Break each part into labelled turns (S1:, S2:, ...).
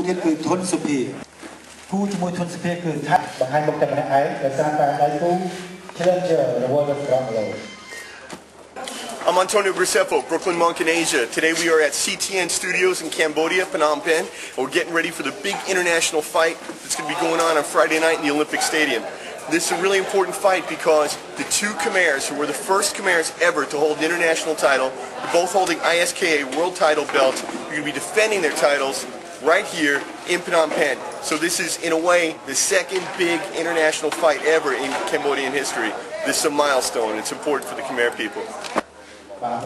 S1: ទៀតគឺធនសុភាគូជាមួយធនសុភាគឺថាបង្ហាញមុខតែម្នាក់ឯងដោយសារតែដៃគូឆ្លងជើរវល់ទៅក្រោមលើ
S2: I'm Antonio Graceffo, Brooklyn Monk in Asia. Today we are at CTN Studios in Cambodia, Phnom Penh, and we're getting ready for the big international fight that's going to be going on Friday night in the Olympic Stadium. This is a really important fight because the two Khmers, who were the first Khmers ever to hold the international title, both holding ISKA world title belts, are going to be defending their titles right here in Phnom Penh. So this is, in a way, the second big international fight ever in Cambodian history. This is a milestone. It's important for the Khmer people.
S3: I'm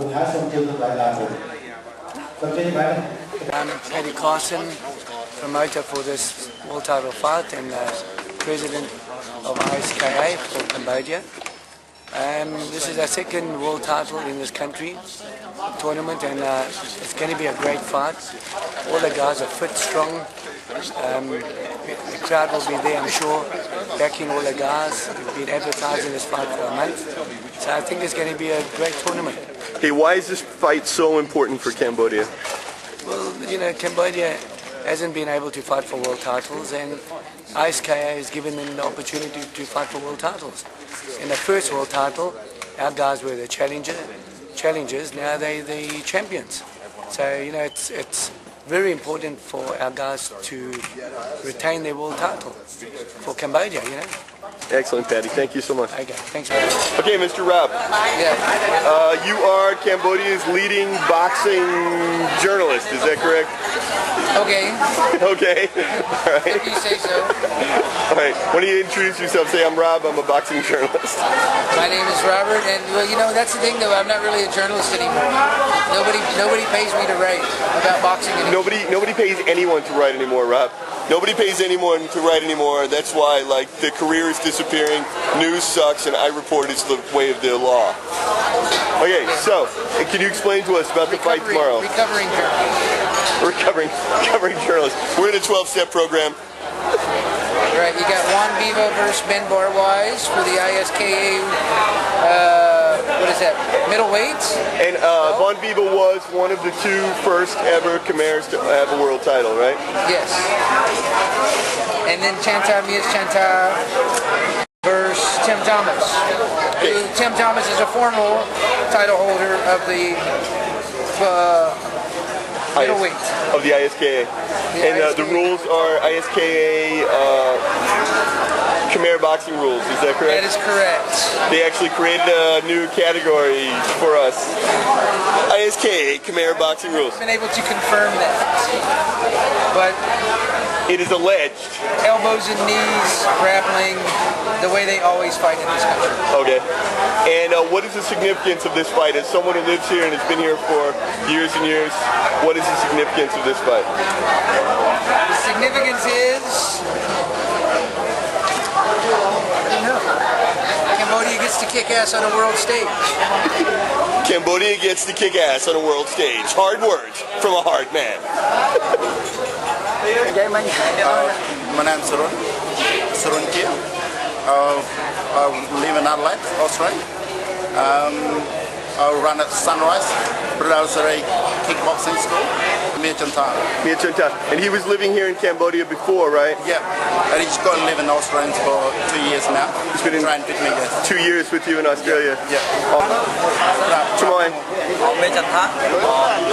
S3: Paddy Carson, promoter for this world title fight and president of ISKA for Cambodia. This is our second world title in this country tournament, and it's going to be a great fight. All the guys are fit, strong. The crowd will be there, I'm sure, backing all the guys. We've been advertising this fight for a month, so I think it's going to be a great tournament.
S2: Hey, why is this fight so important for Cambodia?
S3: Well, you know, Cambodia hasn't been able to fight for world titles, and ISKA has given them the opportunity to fight for world titles. In the first world title, our guys were the challengers, now they're the champions. So, you know, it's very important for our guys to retain their world title for Cambodia, you know.
S2: Excellent, Paddy. Thank you so much.
S3: Okay, thanks.
S2: Okay, Mr. Rob.
S3: Yeah.
S2: You are Cambodia's leading boxing journalist, is that correct?
S4: Okay.
S2: Okay. All right.
S4: If you say so.
S2: All right. Why don't you introduce yourself? Say, I'm Rob. I'm a boxing journalist.
S4: My name is Robert, and well, you know, that's the thing, though. I'm not really a journalist anymore. Nobody pays me to write about boxing anymore.
S2: Nobody pays anyone to write anymore, Rob. Nobody pays anyone to write anymore. That's why, like, the career is disappearing. News sucks, and I report is the way of the law. Okay, so can you explain to us about the fight tomorrow?
S4: Recovering journalist.
S2: Recovering journalist. We're in a 12-step program.
S4: Right, you got Juan Viva versus Ben Barwise for the ISKA, what is that, middleweights? And
S2: Juan Viva was one of the two first ever Khmers to have a world title, right?
S4: Yes. And then Mias Chanta versus Tim Thomas.
S2: Okay.
S4: Tim Thomas is a former title holder of the middleweight.
S2: Of the ISKA. And the rules are ISKA Khmer boxing rules, is that correct?
S4: That is correct.
S2: They actually created a new category for us. ISKA Khmer boxing rules.
S4: I've been able to confirm that. But
S2: it is alleged.
S4: Elbows and knees, grappling, the way they always fight in this country.
S2: Okay. And what is the significance of this fight? As someone who lives here and has been here for years and years, what is the significance of this fight?
S4: The significance is, I don't know. Cambodia gets to kick ass on a world stage.
S2: Cambodia gets to kick ass on a world stage. Hard words from a hard man.
S5: My name is Sarun Kia. I live in Adelaide, Australia. I run at Sunrise Brotherhood Kickboxing School, Mia Chanta.
S2: And he was living here in Cambodia before, right?
S5: Yeah. And he's got to live in Australia for 2 years now. He's been trained with me, yes.
S2: 2 years with you in Australia?
S5: Yeah.
S2: Chumoy.
S6: Mia Chanta.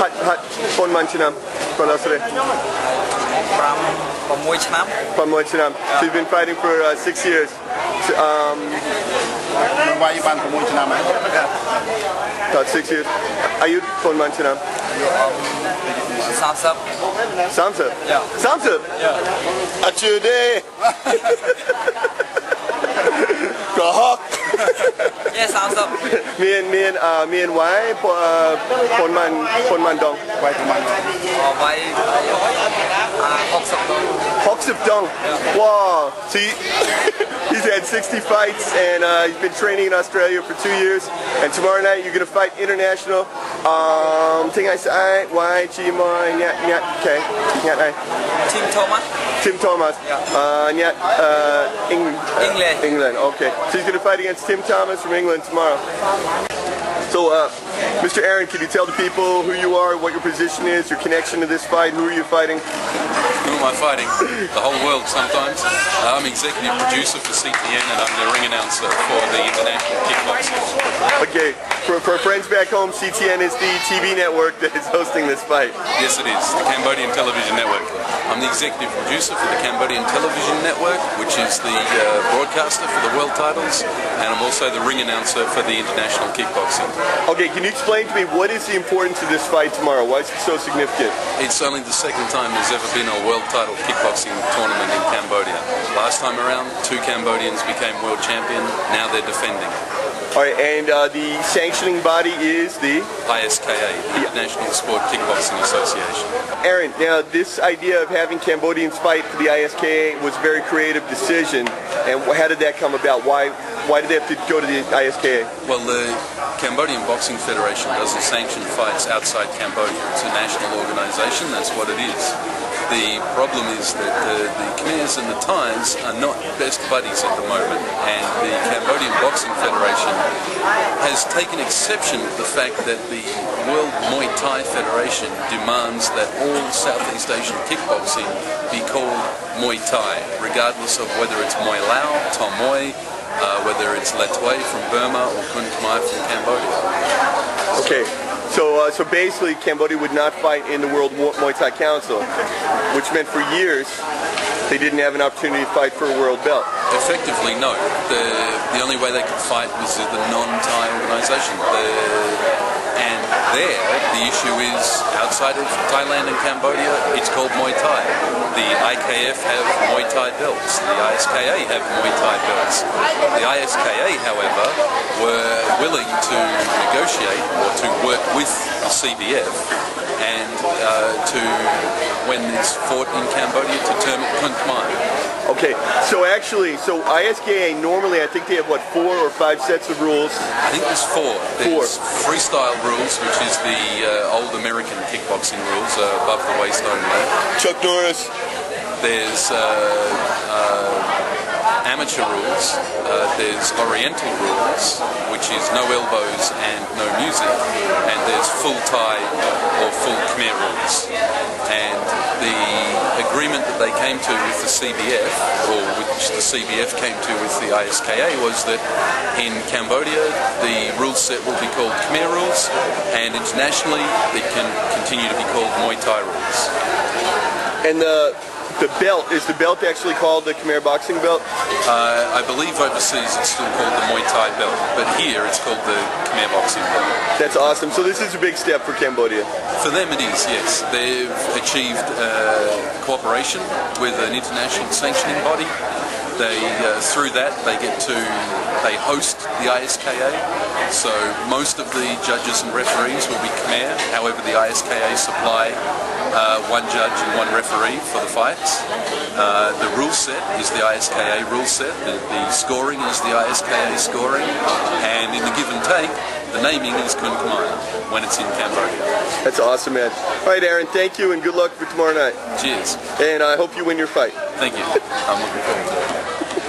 S2: Hat Pon Manchinam from Australia. From Moichinam. So you've been fighting for 6 years. About 6 years. Are you from Manchinam?
S6: Samsap.
S2: Samsap?
S6: Yeah.
S2: Samsap?
S6: Yeah.
S2: Achude! Gahok!
S6: Yeah, Samsap.
S2: Me and why? Pon Man Dong.
S6: Why?
S2: Hoksip Dong. Wow. So he's had 60 fights and he's been training in Australia for 2 years. And tomorrow night you're going to fight international. Ting I say, why, Chi Moi, Nyat, okay. Nyat I.
S6: Tim Thomas.
S2: Tim Thomas.
S6: Yeah.
S2: England. Okay. So he's going to fight against Tim Thomas from England tomorrow. So Mr. Aaron, can you tell the people who you are, what your position is, your connection to this fight, who are you fighting?
S7: Who am I fighting? The whole world sometimes. I'm executive producer for CTN and I'm the ring announcer for the International Kickboxing.
S2: Okay, for friends back home, CTN is the TV network that is hosting this fight.
S7: Yes, it is, the Cambodian Television Network. I'm the executive producer for the Cambodian Television Network, which is the broadcaster for the world titles, and I'm also the ring announcer for the International Kickboxing.
S2: Okay, can you explain to me what is the importance of this fight tomorrow? Why is it so significant?
S7: It's only the second time there's ever been a world title kickboxing tournament in Cambodia. Last time around, 2 Cambodians became world champion, now they're defending.
S2: Alright, and the sanctioning body is the?
S7: ISKA, the International Sport Kickboxing Association.
S2: Aaron, now this idea of having Cambodians fight for the ISKA was a very creative decision, and how did that come about? Why did they have to go to the ISKA?
S7: Well, the Cambodian Boxing Federation doesn't sanction fights outside Cambodia. It's a national organization, that's what it is. The problem is that the Khmers and the Thais are not best buddies at the moment, and the Cambodian Boxing Federation has taken exception to the fact that the World Muay Thai Federation demands that all Southeast Asian kickboxing be called Muay Thai, regardless of whether it's Muay Lao, Tom Muay, whether it's Latoi from Burma or Khmers from Cambodia.
S2: Okay. So basically, Cambodia would not fight in the World Muay Thai Council, which meant for years they didn't have an opportunity to fight for a world belt.
S7: Effectively, no. The only way they could fight was the non-Thai organisation. And there, the issue is, outside of Thailand and Cambodia, it's called Muay Thai. The IKF have Muay Thai belts. The ISKA have Muay Thai belts. The ISKA, however, were willing to negotiate or to work with the CBF and when it's fought in Cambodia to term it Khmers.
S2: Okay, so ISKA normally, I think they have, what, 4 or 5 sets of rules?
S7: I think there's 4. There's freestyle rules, which is the old American kickboxing rules, above the waist only.
S2: Chuck Norris.
S7: There's amateur rules, there's oriental rules, which is no elbows and no music, and there's full Thai or full Khmer rules. And the agreement that they came to with the CBF, or which the CBF came to with the ISKA, was that in Cambodia the rule set will be called Khmer rules, and internationally it can continue to be called Muay Thai rules.
S2: And the belt, is the belt actually called the Khmer boxing belt?
S7: I believe overseas it's still called the Muay Thai belt, but here it's called the Khmer boxing belt.
S2: That's awesome. So this is a big step for Cambodia.
S7: For them it is, yes. They've achieved cooperation with an international sanctioning body. Through that they host the ISKA, so most of the judges and referees will be Khmer. However, the ISKA supply 1 judge and 1 referee for the fights. The rule set is the ISKA rule set, the scoring is the ISKA scoring, and in the give and take, the naming is Khmers when it's in Cambodia.
S2: That's awesome, man. All right, Aaron, thank you and good luck for tomorrow night.
S7: Cheers.
S2: And I hope you win your fight.
S7: Thank you. I'm looking forward to it.